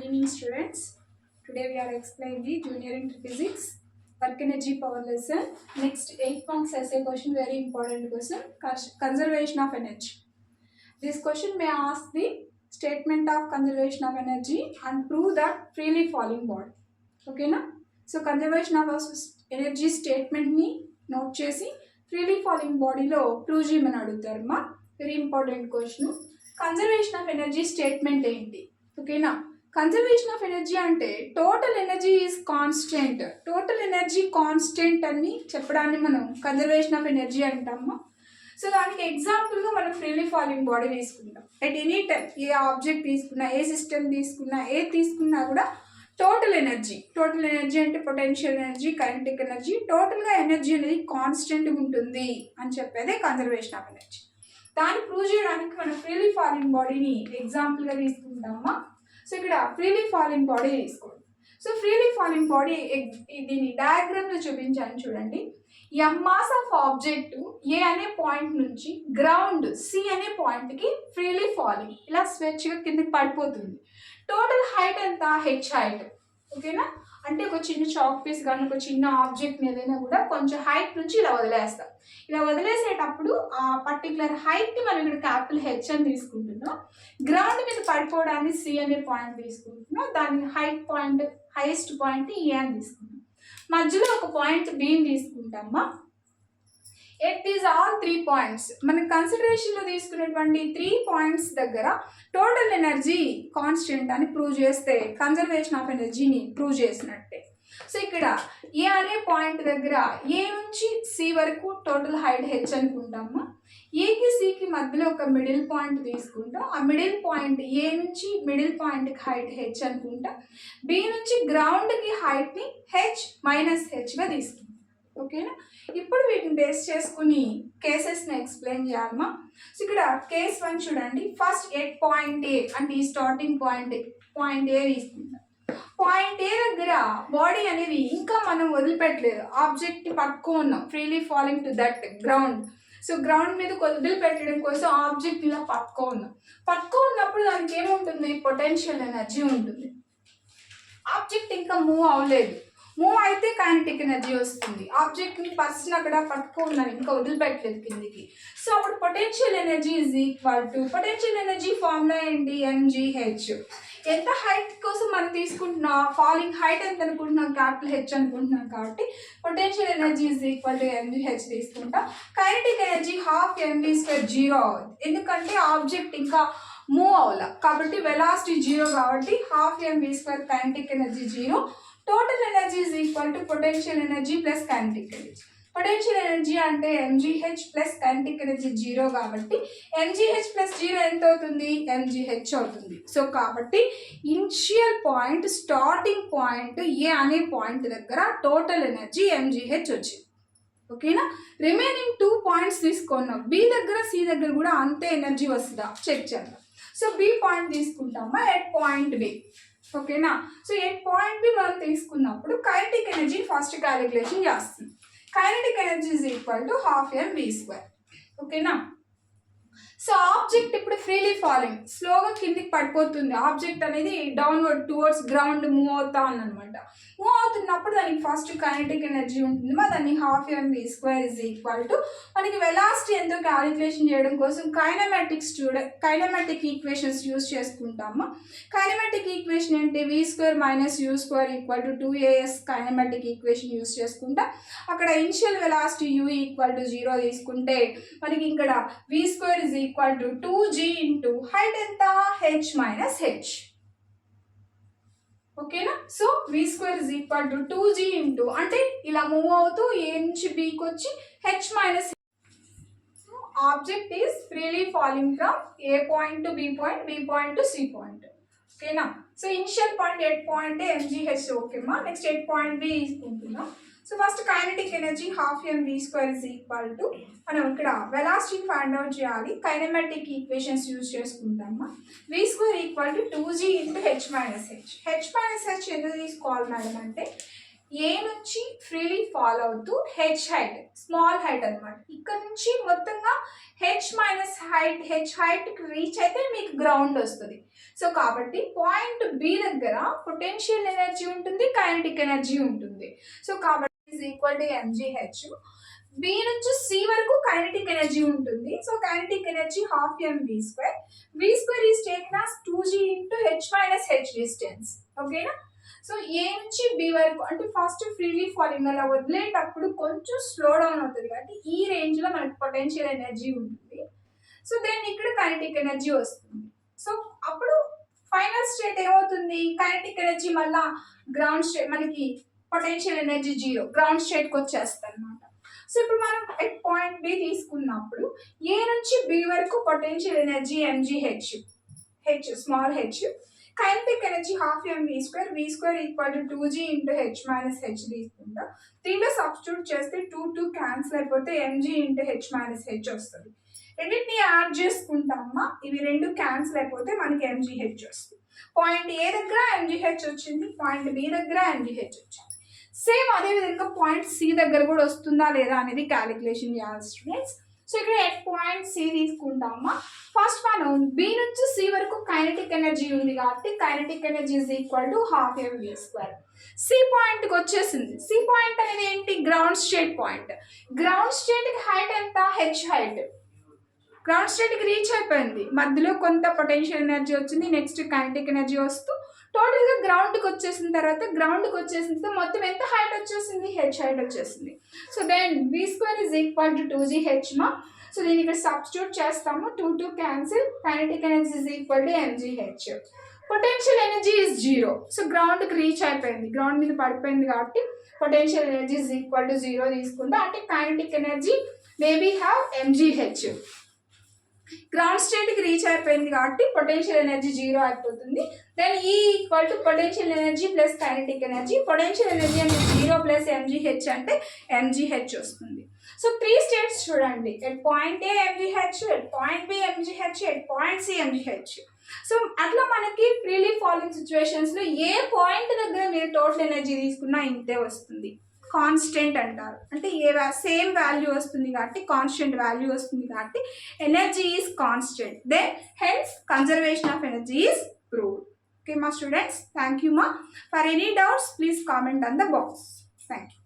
evening, students. Today we are explaining the junior inter physics work energy power lesson. Next 8 marks essay question, very important question. Conservation of energy. This question may ask the statement of conservation of energy and prove that freely falling body. Okay na? So conservation of energy statement ni note chesi freely falling body lo prove cheyమని అడుగుతారమ్మా. Very important question. Conservation of energy statement ఏంటి? ఓకేనా, conservation of energy అంటే total energy is constant. Total energy constant అని చెప్పడాన్ని మనం conservation of energy అంటాము. So దానికి ఎగ్జాంపుల్గా మనం freely falling body తీసుకుంటాం. At any time A object తీసుకున్నా, ఏ సిస్టమ్ తీసుకున్నా, ఏది తీసుకున్నా కూడా టోటల్ ఎనర్జీ అంటే పొటెన్షియల్ ఎనర్జీ, కైనెటిక్ ఎనర్జీ, టోటల్గా ఎనర్జీ అనేది కాన్స్టెంట్గా ఉంటుంది అని చెప్పేదే కన్జర్వేషన్ ఆఫ్ ఎనర్జీ. దాన్ని ప్రూవ్ చేయడానికి మనం ఫ్రీలీ ఫాలింగ్ బాడీని ఎగ్జాంపుల్గా తీసుకుంటామా. సో ఇక్కడ ఫ్రీలీ ఫాలింగ్ బాడీ తీసుకోండి. సో ఫ్రీలీ ఫాలింగ్ బాడీ దీన్ని డయాగ్రామ్లో చూపించాను చూడండి. మాస్ ఆఫ్ ఆబ్జెక్ట్ ఏ అనే పాయింట్ నుంచి గ్రౌండ్ సి అనే పాయింట్కి ఫ్రీలీ ఫాలింగ్ ఇలా స్వేచ్ఛగా కిందకి పడిపోతుంది. టోటల్ హైట్ ఎంత? H height. ఓకేనా, అంటే ఒక చిన్న చాక్ పీస్ కానీ ఒక చిన్న ఆబ్జెక్ట్ ఏదైనా కూడా కొంచెం హైట్ నుంచి ఇలా వదిలేస్తాం. ఇలా వదిలేసేటప్పుడు ఆ పర్టికులర్ హైట్ని మనం ఇక్కడ క్యాపిటల్ హెచ్ అని తీసుకుంటున్నాం. గ్రౌండ్ మీద పడిపోవడాన్ని సి అనే పాయింట్ తీసుకుంటున్నాం. దాని హైయెస్ట్ పాయింట్ ఏ అని తీసుకుంటాం. మధ్యలో ఒక పాయింట్ బిని తీసుకుంటామా. ఎట్ దీస్ ఆల్ 3 పాయింట్స్ మనం కన్సిడరేషన్లో తీసుకునేటువంటి 3 పాయింట్స్ దగ్గర టోటల్ ఎనర్జీ కాన్స్టెంట్ అని ప్రూవ్ చేస్తే కన్జర్వేషన్ ఆఫ్ ఎనర్జీని ప్రూవ్ చేసినట్టే. సో ఇక్కడ ఏ అనే పాయింట్ దగ్గర ఏ నుంచి సి వరకు టోటల్ హైట్ హెచ్ అనుకుంటాము. ఏకి సికి మధ్యలో ఒక మిడిల్ పాయింట్ తీసుకుంటాం. ఆ మిడిల్ పాయింట్ ఏ నుంచి మిడిల్ పాయింట్కి హైట్ హెచ్ అనుకుంటాం. బి నుంచి గ్రౌండ్కి హైట్ని హెచ్ మైనస్ హెచ్గా తీసుకుంటాం. ఓకేనా, ఇప్పుడు వీటిని బేస్ చేసుకుని కేసెస్ని ఎక్స్ప్లెయిన్ చేయాలమ్మా. సో ఇక్కడ కేస్ 1 చూడండి. ఫస్ట్ ఎట్ పాయింట్ ఏ అంటే ఈ స్టార్టింగ్ పాయింట్ ఏ తీసుకుంటాం. పాయింట్ ఏ దగ్గర బాడీ అనేది ఇంకా మనం వదిలిపెట్టలేదు, ఆబ్జెక్ట్ని పట్టుకున్నాం freely falling to that ground. So ground మీద వదిలిపెట్టడం కోసం ఆబ్జెక్ట్ ఇలా పట్టుకున్నప్పుడు దానికి ఏముంటుంది? పొటెన్షియల్ ఎనర్జీ ఉంటుంది. ఆబ్జెక్ట్ ఇంకా మూవ్ అవ్వలేదు, మూవ్ అయితే కైనెటిక్ ఎనర్జీ వస్తుంది. ఆబ్జెక్ట్ని పర్సన్ అక్కడ పట్టుకున్నాను, ఇంకా వదిలిపెట్టలేదు కిందికి. సో అప్పుడు potential energy is equal to potential energy formula ఏంటి? ఎంజీహెచ్. ఎంత హైట్ కోసం మనం తీసుకుంటున్నాం? ఫాలింగ్ హైట్ ఎంత అనుకుంటున్నాం? క్యాపిటల్ హెచ్ అనుకుంటున్నాం కాబట్టి potential energy is equal to mgh తీసుకుంటాం. Kinetic energy half MV square 0 అవుతుంది. ఎందుకంటే ఆబ్జెక్ట్ ఇంకా మూవ్ అవ్వాల కాబట్టి వెలాసిటీ 0 కాబట్టి half MV square kinetic energy 0. Total energy is equal to potential energy plus kinetic energy. Potential energy అంటే MGH plus kinetic energy 0 కాబట్టి MGH plus 0 ఎంత అవుతుంది? MGH అవుతుంది. సో కాబట్టి initial point starting point A అనే point దగ్గర total energy mgh వచ్చింది. ఓకేనా, రిమైనింగ్ 2 పాయింట్స్ తీసుకున్నాం. బి దగ్గర సి దగ్గర కూడా అంతే ఎనర్జీ వస్తుందా చెక్ చేద్దాం. సో బి పాయింట్ తీసుకుంటామా ఎట్ పాయింట్ బి. ఓకేనా, సో ఎట్ పాయింట్ బి మనం తీసుకున్నప్పుడు కైనెటిక్ ఎనర్జీ ఫస్ట్ క్యాలిక్యులేషన్ చేస్తుంది. Kinetic energy is equal to half MV square. ఓకేనా, సో ఆబ్జెక్ట్ ఇప్పుడు ఫ్రీలీ ఫాలింగ్ స్లోగా కిందికి పడిపోతుంది. ఆబ్జెక్ట్ అనేది డౌన్వర్డ్ టువర్డ్స్ గ్రౌండ్ మూవ్ అవుతా ఉందన్నమాట. మూవ్ అవుతున్నప్పుడు దానికి ఫస్ట్ కైనెటిక్ ఎనర్జీ ఉంటుంది, దాన్ని half MV square is equal to మనకి వెలాసిటీ ఎంతో క్యాలిక్యులేషన్ చేయడం కోసం కైనమాటిక్ ఈక్వేషన్స్ యూజ్ చేసుకుంటాము. కైనమాటిక్ ఈక్వేషన్ ఏంటి? V square minus u square equal to 2as kinematic equation use చేసుకుంటాం. అక్కడ initial velocity u equal to 0 తీసుకుంటే మనకి ఇక్కడ v square is equal to 2g into height ఎంత? h minus h. ఓకేనా, so v square is equal to 2g into అంటే ఇలా move అవుతూ ఏ నుంచి బీకి వచ్చి h minus. So object is freely falling from A point to B point, B point to C point. ఓకేనా, so initial point at point mgh. ఓకేమా, next at point B తీసుకుంటున్నాం. So first kinetic energy half MV square is equal to మనం ఇక్కడ velocity find out చేయాలి. Kinematic equations use చేసుకుంటామా. V square equal to 2g into H minus h. H minus h ఎందుకు తీసుకోవాలి madam అంటే A నుంచి freely fall అవుతూ H height, small height అనమాట, ఇక్కడ నుంచి మొత్తంగా H minus height, H height reach అయితే మీకు గ్రౌండ్ వస్తుంది. సో కాబట్టి పాయింట్ బి దగ్గర పొటెన్షియల్ ఎనర్జీ ఉంటుంది, కైనెటిక్ ఎనర్జీ ఉంటుంది. సో కాబట్టి is equal to MGH. B నుంచి సి వరకు కైనెటిక్ ఎనర్జీ ఉంటుంది. So kinetic energy half M V square. V square is taken as 2g into H minus H distance. ఓకేనా? So A నుంచి B వరకు అంటే first freely falling అలా వదిలేటప్పుడు కొంచెం slow down అవుతుంది కాబట్టి ఈ రేంజ్ లో మనకి పొటెన్షియల్ ఎనర్జీ ఉంటుంది. సో దెన్ ఇక్కడ కైనెటిక్ ఎనర్జీ వస్తుంది. సో అప్పుడు ఫైనల్ స్టేట్ ఏమవుతుంది, కైనెటిక్ ఎనర్జీ మళ్ళా గ్రౌండ్ స్టేట్, మనకి పొటెన్షియల్ ఎనర్జీ జీరో, గ్రౌండ్ స్టేట్కి వచ్చేస్తుంది అనమాట. సో ఇప్పుడు మనం ఎట్ పాయింట్ బి తీసుకున్నప్పుడు ఏ నుంచి బి వరకు potential energy MGH, H small H, kinetic energy half M V square, V square equal to 2g into H minus H తీసుకుంటా. దీంట్లో సబ్స్టిట్యూట్ చేస్తే 2 క్యాన్సిల్ అయిపోతే mg into H minus H వస్తుంది. రెండింటిని add చేసుకుంటామా, ఇవి రెండు క్యాన్సిల్ అయిపోతే మనకి ఎంజీహెచ్ వస్తుంది. పాయింట్ ఏ దగ్గర ఎంజీహెచ్ వచ్చింది, పాయింట్ బి దగ్గర ఎంజీహెచ్ వచ్చింది. సేమ్ అదే విధంగా పాయింట్ సి దగ్గర కూడా వస్తుందా లేదా అనేది క్యాలిక్యులేషన్ చేయాలి స్టూడెంట్స్. సో ఇక్కడ ఎట్ పాయింట్ సి తీసుకుంటామా, ఫస్ట్ మనం బి నుంచి సి వరకు కైనెటిక్ ఎనర్జీ ఉంది కాబట్టి kinetic energy is equal to half M V square. C పాయింట్కి వచ్చేసింది. సి పాయింట్ అనేది ఏంటి, గ్రౌండ్ స్టేట్ పాయింట్. గ్రౌండ్ స్టేట్కి హైట్ ఎంత, హెచ్ హైట్. గ్రౌండ్ స్టేట్కి రీచ్ అయిపోయింది, మధ్యలో కొంత పొటెన్షియల్ ఎనర్జీ వచ్చింది, నెక్స్ట్ కైనెటిక్ ఎనర్జీ వస్తూ టోటల్గా గ్రౌండ్కి వచ్చేసిన తర్వాత మొత్తం ఎంత హైట్ వచ్చేసింది, హెచ్ హైట్ వచ్చేసింది. So then V square is equal to 2gh మా. సో దీన్ని ఇక్కడ సబ్స్టిట్యూట్ చేస్తాము, 2 cancel, kinetic energy is equal to MGH. Potential energy is equal. So గ్రౌండ్కి రీచ్ అయిపోయింది, గ్రౌండ్ మీద పడిపోయింది కాబట్టి potential energy is equal to zero తీసుకుంటా. అంటే kinetic energy maybe have MGH. Ground స్టేట్కి రీచ్ అయిపోయింది కాబట్టి పొటెన్షియల్ ఎనర్జీ జీరో అయిపోతుంది. Then E equal to potential energy plus kinetic energy. Potential energy అంటే జీరో ప్లస్ ఎంజీహెచ్ అంటే ఎంజీహెచ్ వస్తుంది. So 3 states చూడండి, at point A MGH, at point B MGH, at point C MGH. So అట్లా మనకి freely falling సిచ్యువేషన్స్లో ఏ point దగ్గర మీరు total energy తీసుకున్నా ఇంతే వస్తుంది. కాన్స్టెంట్ అంటారు, అంటే సేమ్ వాల్యూ వస్తుంది కాబట్టి, కాన్స్టెంట్ వాల్యూ వస్తుంది కాబట్టి energy is constant. Then hence conservation of energy is proved. Okay, my students, thank you ma. For any doubts, please comment on the box. Thank you.